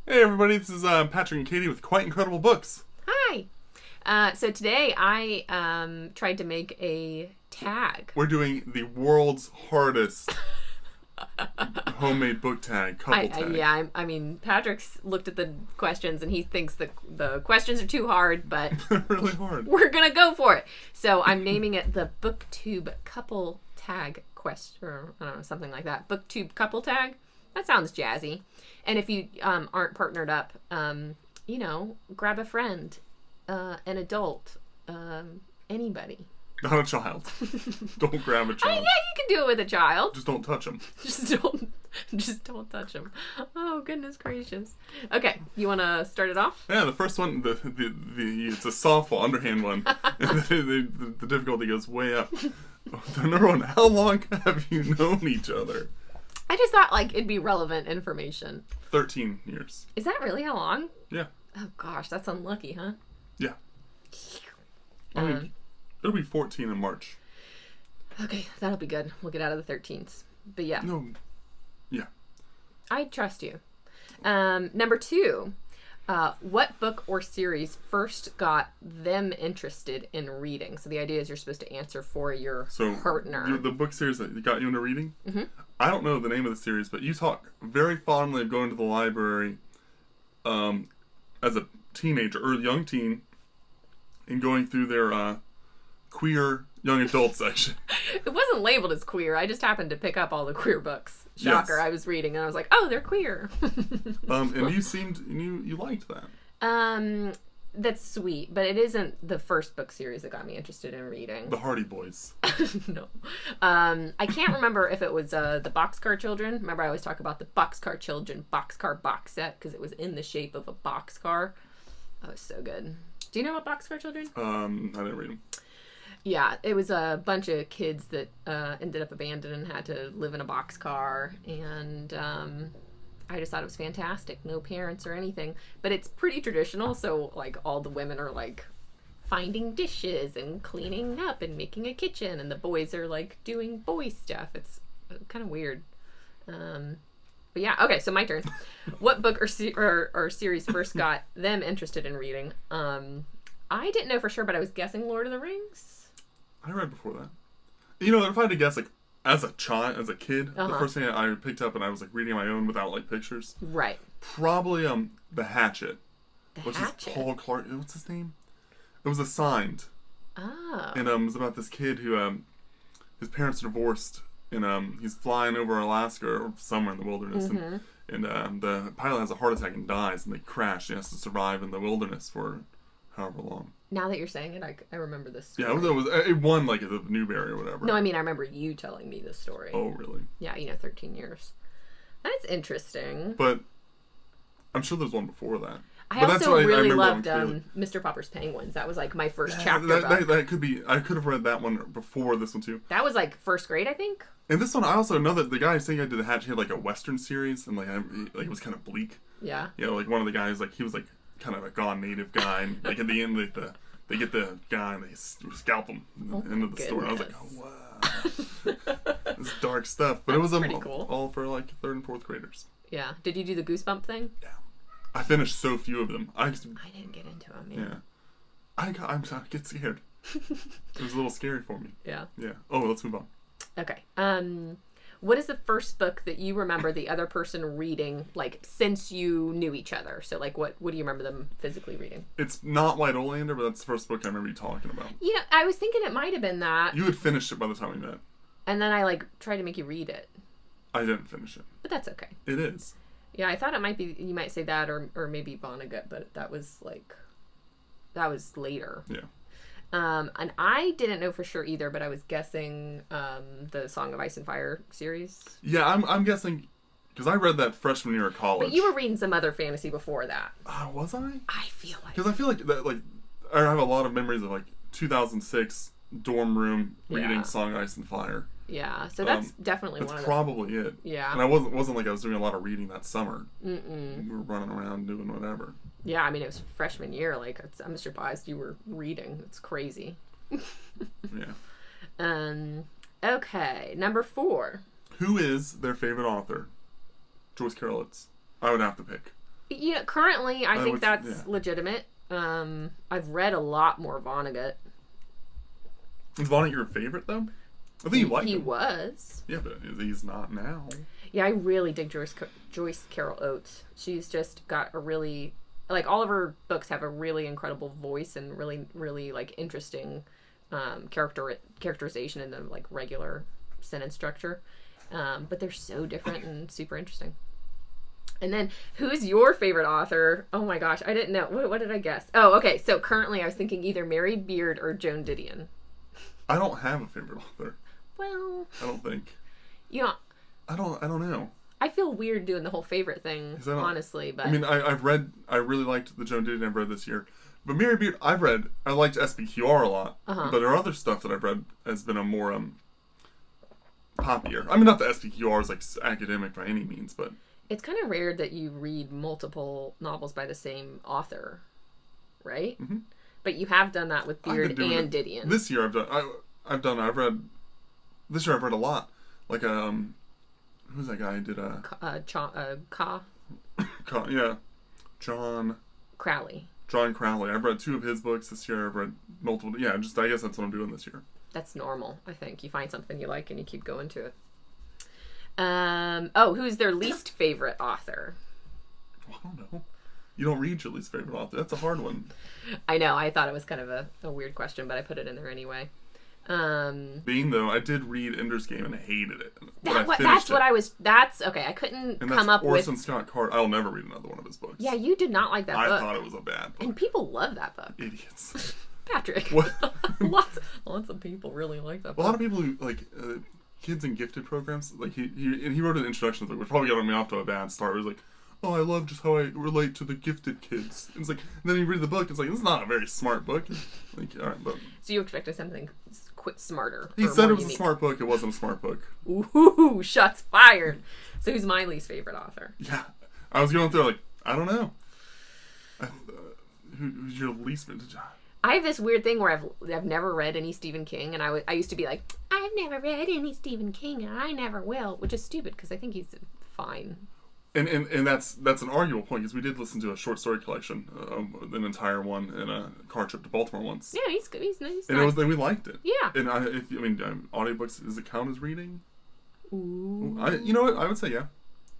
Hey everybody, this is Patrick and Katie with Quite Incredible Books. Hi. So today I tried to make a tag. We're doing the world's hardest homemade book tag, couple tag. I mean, Patrick's looked at the questions and he thinks that the questions are too hard, but They're really hard. we're gonna go for it. So I'm naming it the Booktube Couple Tag or I don't know, something like that. Booktube Couple Tag. That sounds jazzy. And if you aren't partnered up, grab a friend, an adult, anybody. Not a child. Don't grab a child. Yeah, you can do it with a child. Just don't touch them. Just don't touch them. Oh, goodness gracious. Okay, you want to start it off? Yeah, the first one, it's a softball, underhand one. And the difficulty goes way up. The number one, how long have you known each other? I just thought, it'd be relevant information. 13 years. Is that really how long? Yeah. Oh, gosh, that's unlucky, huh? Yeah. I mean, it'll be 14 in March. Okay, that'll be good. We'll get out of the 13s. But yeah. No. Yeah. I trust you. Number 2. What book or series first got them interested in reading? So the idea is you're supposed to answer for your partner. The book series that got you into reading? Mm-hmm. I don't know the name of the series, but you talk very fondly of going to the library as a teenager or young teen and going through their queer young adult section. It wasn't labeled as queer. I just happened to pick up all the queer books. Shocker. Yes. I was reading and I was like, oh, they're queer. And you liked that. That's sweet, but it isn't the first book series that got me interested in reading. The Hardy Boys. No. I can't remember if it was the Boxcar Children. Remember I always talk about the Boxcar Children boxcar box set because it was in the shape of a boxcar. Oh, it was so good. Do you know about Boxcar Children? I didn't read them. Yeah, it was a bunch of kids that ended up abandoned and had to live in a boxcar, and I just thought it was fantastic. No parents or anything, but it's pretty traditional. So all the women are finding dishes and cleaning up and making a kitchen, and the boys are doing boy stuff. It's kind of weird. But yeah, okay. So my turn. What book or series first got them interested in reading? I didn't know for sure, but I was guessing Lord of the Rings. I read before that. If I had to guess, as a kid, the first thing I picked up and I was reading on my own without pictures. Right. Probably The Hatchet. Which is Paul Clark. What's his name? It was Assigned. Oh. And it was about this kid who his parents are divorced and he's flying over Alaska or somewhere in the wilderness and the pilot has a heart attack and dies and they crash and he has to survive in the wilderness for however long. Now that you're saying it, I remember this story. Yeah, it won the Newbery or whatever. No, I mean I remember you telling me this story. Oh, really? Yeah, 13 years. That's interesting. But I'm sure there's one before that. I also really loved Mr. Popper's Penguins. That was my first chapter. That could be. I could have read that one before this one too. That was first grade, I think. And this one, I also know that the guy saying I did the Hatchet had a Western series, and it was kind of bleak. Yeah. Yeah, one of the guys he was kind of a gone native guy, and at the end they get the guy and they scalp him at the end of the story. I was like, oh wow, this is dark stuff. But it was pretty cool. All for 3rd and 4th graders. Yeah. Did you do the Goosebump thing? Yeah. I finished so few of them. I didn't get into them. Yeah. I get scared. It was a little scary for me. Yeah. Yeah. Oh, let's move on. Okay. What is the first book that you remember the other person reading, since you knew each other? So, what do you remember them physically reading? It's not White Oleander, but that's the first book I remember you talking about. Yeah, I was thinking it might have been that. You had finished it by the time we met. And then I, tried to make you read it. I didn't finish it. But that's okay. It is. Yeah, I thought it might be, you might say that, or maybe Vonnegut, but that was, that was later. Yeah. And I didn't know for sure either, but I was guessing the Song of Ice and Fire series. Yeah, I'm guessing because I read that freshman year of college. But you were reading some other fantasy before that. Was I? I feel like. Because I feel that I have a lot of memories of 2006 dorm room reading Song of Ice and Fire. Yeah, so that's definitely one of That's probably it. Yeah. And I wasn't I was doing a lot of reading that summer. Mm-mm. We were running around doing whatever. Yeah, I mean, it was freshman year. I'm surprised you were reading. It's crazy. Yeah. Okay, number 4. Who is their favorite author? Joyce Carol Oates. I would have to pick. Currently, I think that's yeah. legitimate. I've read a lot more Vonnegut. Is Vonnegut your favorite, though? I think you like him. He was. Yeah, but he's not now. Yeah, I really dig Joyce Carol Oates. She's just got a really... Like, all of her books have a really incredible voice and really, really, like, interesting characterization in the, like, regular sentence structure. But they're so different and super interesting. And then, who's your favorite author? Oh my gosh, I didn't know. What did I guess? Oh, okay. So currently I was thinking either Mary Beard or Joan Didion. I don't have a favorite author. Well... I don't think. I don't know. I feel weird doing the whole favorite thing, honestly, but... I mean, I really liked the Joan Didion I've read this year. But Mary Beard, I liked SBQR a lot. Uh-huh. But her other stuff that I've read has been a more, poppier. I mean, not that SBQR is, like, academic by any means, but... It's kind of rare that you read multiple novels by the same author, right? Mm-hmm. But you have done that with Beard and Didion. This year I've read a lot. Like, who's that guy who did yeah. John Crowley. John Crowley. I've read 2 of his books this year. I've read multiple. Yeah, I guess that's what I'm doing this year. That's normal, I think. You find something you like and you keep going to it. Who's their least favorite author? Well, I don't know. You don't read your least favorite author. That's a hard one. I know. I thought it was kind of a weird question, but I put it in there anyway. Though, I did read Ender's Game and I hated it. That's okay. I couldn't come up with... Orson Scott Card. I'll never read another one of his books. Yeah, you did not like that book. I thought it was a bad book. And people love that book. Idiots. Patrick. What? lots of people really like that book. A lot of people who, like, kids in gifted programs, like, he wrote an introduction to the book, which probably got me off to a bad start. It was like, oh, I love just how I relate to the gifted kids. And it's like, and then you read the book, it's like, this is not a very smart book. Like, all right, but... So you expected something smarter. He said it was a smart book. It wasn't a smart book. Ooh, shots fired. So who's my least favorite author? Yeah. I was going through, like, I don't know. Who's your least favorite? I have this weird thing where I've never read any Stephen King, and I used to be like, I've never read any Stephen King, and I never will, which is stupid, because I think he's fine. And that's an arguable point, because we did listen to a short story collection, an entire one, in a car trip to Baltimore once. Yeah, he's good. He's nice. And we liked it. Yeah. And audiobooks, does it count as reading? Ooh. You know what? I would say yeah.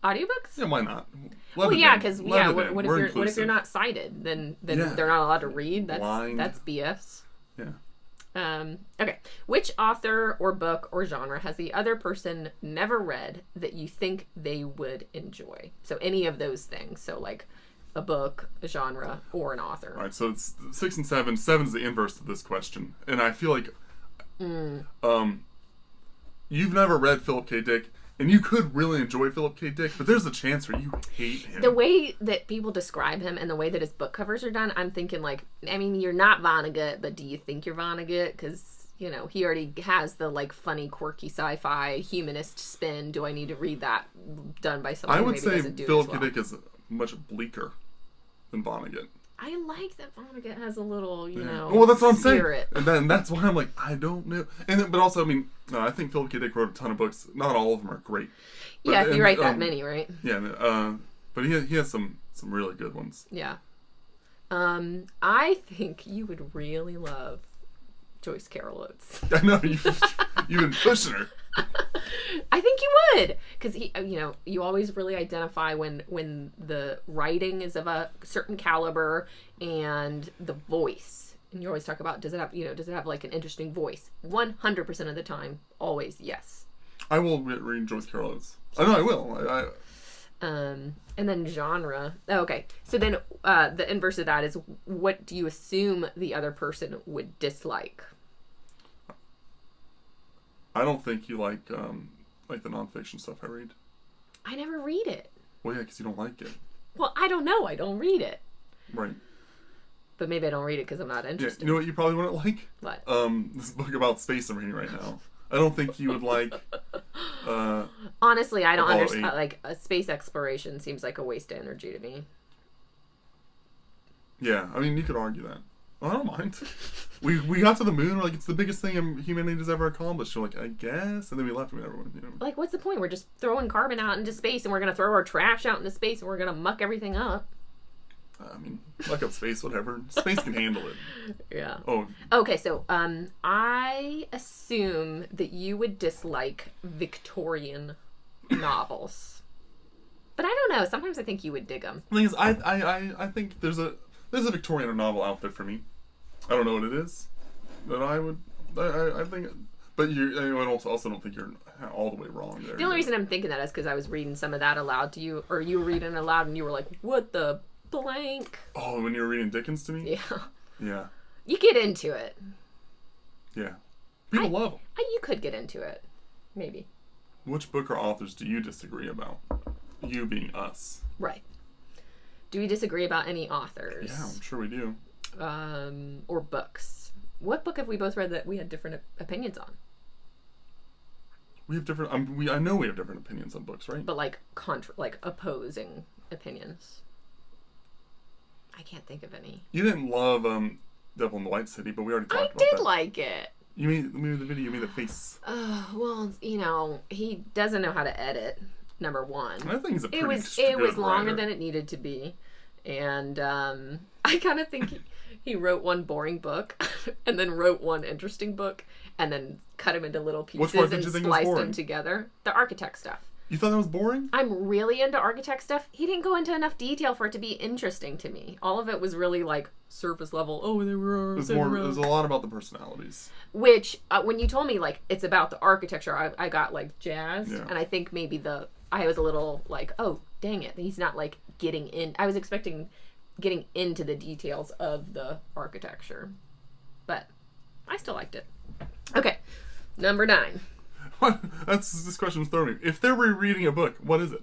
Audiobooks? Yeah, why not? Because what if you're not sighted? Then yeah. They're not allowed to read. Blind. That's BS. Yeah. Okay. Which author or book or genre has the other person never read that you think they would enjoy? So any of those things. So like a book, a genre, or an author. All right. So it's 6 and 7. 7's the inverse of this question, and I feel like, you've never read Philip K. Dick. And you could really enjoy Philip K. Dick, but there's a chance where you hate him. The way that people describe him and the way that his book covers are done, I'm thinking like, I mean, you're not Vonnegut, but do you think you're Vonnegut? Because, you know, he already has the like funny, quirky sci-fi humanist spin. Do I need to read that done by someone who maybe doesn't do it as well? I would say Philip K. Dick is much bleaker than Vonnegut. I like that Vonnegut has a little, you know, well, that's what I'm spirit. saying. And that's why I'm like, I don't know. But also, I mean, I think Philip K. Dick wrote a ton of books. Not all of them are great. But, if you write that many, right? Yeah, but he has some really good ones. Yeah. I think you would really love Joyce Carol Oates. I know, you've been pushing her. I think you would, because you always really identify when the writing is of a certain caliber and the voice, and you always talk about does it have like an interesting voice? 100% of the time, always yes. I will read Joyce Carol Oates. I know I will. And then genre. Oh, okay, so then the inverse of that is what do you assume the other person would dislike? I don't think you like the nonfiction stuff I read. I never read it. Well, yeah, because you don't like it. Well, I don't know. I don't read it. Right. But maybe I don't read it because I'm not interested. Yeah, you know what you probably wouldn't like? What? This book about space I'm reading right now. I don't think you would like... Honestly, I don't understand. Like, a space exploration seems like a waste of energy to me. Yeah, I mean, you could argue that. Well, I don't mind. We got to the moon, we're like, it's the biggest thing humanity's ever accomplished. We're like, I guess. And then we left and everyone, Like, what's the point? We're just throwing carbon out into space, and we're going to throw our trash out into space, and we're going to muck everything up. I mean, look up space, whatever. Space can handle it. Yeah. Oh. Okay, so I assume that you would dislike Victorian novels. But I don't know. Sometimes I think you would dig them. The thing is, I think there's a Victorian novel out there for me. I don't know what it is. That I think... But I also don't think you're all the way wrong there. The only reason I'm thinking that is because I was reading some of that aloud to you, or you were reading it aloud and you were like, what the blank? Oh, when you were reading Dickens to me? Yeah. Yeah. You get into it. Yeah. People love them. You could get into it. Maybe. Which book or authors do you disagree about? You being us. Right. Do we disagree about any authors? Yeah, I'm sure we do. Or books. What book have we both read that we had different opinions on? We have different... I know we have different opinions on books, right? But like opposing opinions. I can't think of any. You didn't love Devil in the White City, but we already talked about that. I did like it. You mean the video? You mean the face? Well, he doesn't know how to edit. Number one. I think he's a pretty It was good longer writer. than it needed to be, and I kind of think he wrote one boring book, and then wrote one interesting book, and then cut them into little pieces Which part did and you think was spliced them boring? together. The architect stuff. You thought that was boring? I'm really into architect stuff. He didn't go into enough detail for it to be interesting to me. All of it was really like surface level. Oh, they were. It was a lot about the personalities. Which, when you told me like it's about the architecture, I got like jazzed, Yeah. and I think maybe I was a little like, oh, dang it, he's not like getting in. I was expecting getting into the details of the architecture, but I still liked it. Okay, number 9. This question was throwing me. If they're rereading a book, what is it?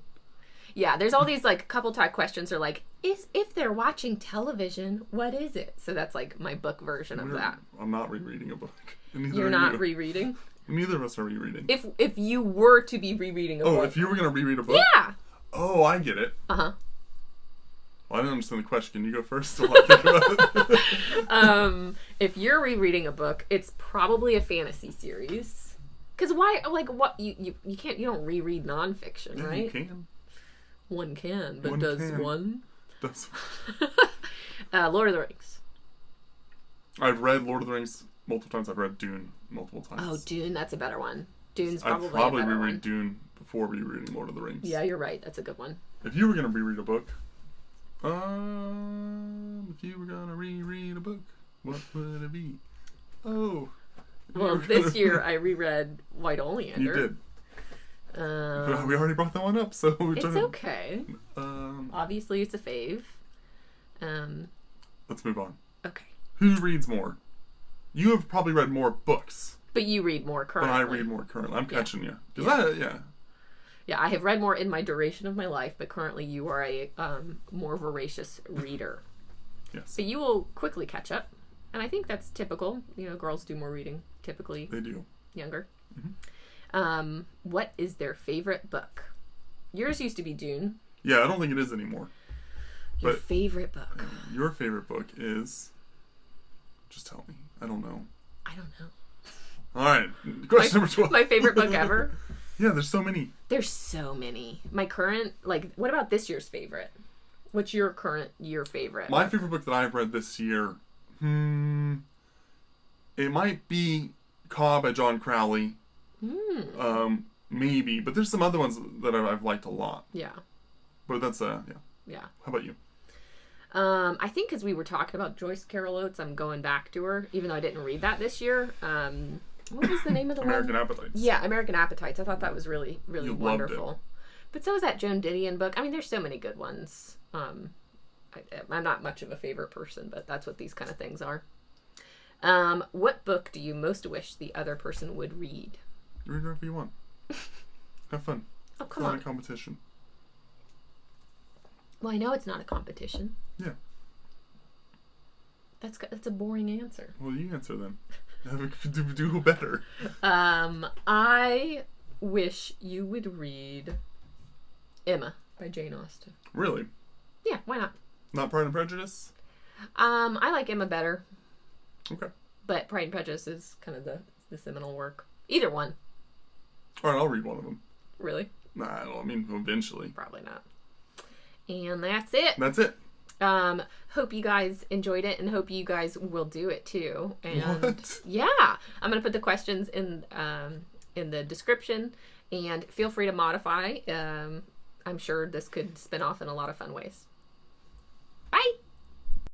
Yeah, there's all these like couple talk questions are like, if they're watching television, what is it? So that's like my book version of that. I'm not rereading a book. You're not rereading? Neither of us are rereading. If you were to be rereading a book. Oh, if you were going to reread a book? Yeah. Oh, I get it. Uh-huh. Well, I didn't understand the question. Can you go first? While I think about it? If you're rereading a book, it's probably a fantasy series. Because why, like, what, you can't, you don't reread nonfiction, Yeah, right? you can. One can, but One does can. one? That's... Lord of the Rings. I've read Lord of the Rings multiple times. I've read Dune multiple times. Oh, Dune, that's a better one. Dune's I'd probably probably a better reread one. Dune before rereading Lord of the Rings. Yeah, you're right. That's a good one. If you were going to reread a book, if you were going to reread a book, what would it be? Oh. Well, this year I reread White Oleander. You did. We already brought that one up, so we're It's okay. Obviously, it's a fave. Let's move on. Okay. Who reads more? You have probably read more books, But you read more currently. but I read more currently. I'm catching you. Yeah, I have read more in my duration of my life, but currently you are a more voracious reader. Yes. So you will quickly catch up. And I think that's typical. Girls do more reading, typically They do. younger. Mm-hmm. What is their favorite book? Yours used to be Dune. Yeah, I don't think it is anymore. Your But- favorite book? Your favorite book is... Just tell me. I don't know. I don't know. All right. Question number 12. My favorite book ever? Yeah, there's so many. There's so many. My current, what about this year's favorite? What's your current year favorite? My favorite book that I've read this year, it might be Caw by John Crowley. Maybe, but there's some other ones that I've liked a lot. Yeah. But that's Yeah. How about you? I think because we were talking about Joyce Carol Oates, I'm going back to her, even though I didn't read that this year. What was the name of the American one? Appetites. Yeah, American Appetites. I thought that was really, really You loved wonderful. But so is that Joan Didion book. I mean, there's so many good ones. I'm not much of a favorite person, but that's what these kind of things are. What book do you most wish the other person would read? Read whatever you want. Have fun. Oh, It's come not on. a competition. Well, I know it's not a competition. Yeah. That's a boring answer. Well, you answer then. Do better. I wish you would read Emma by Jane Austen. Really? Yeah, why not? Not Pride and Prejudice? I like Emma better, Okay. but Pride and Prejudice is kind of the seminal work. Either one, All right, I'll read one of them. really. Nah, well, I mean, eventually. Probably not. And that's it. That's it. Hope you guys enjoyed it and hope you guys will do it too. And What? yeah, I'm gonna put the questions in the description, and feel free to modify. I'm sure this could spin off in a lot of fun ways.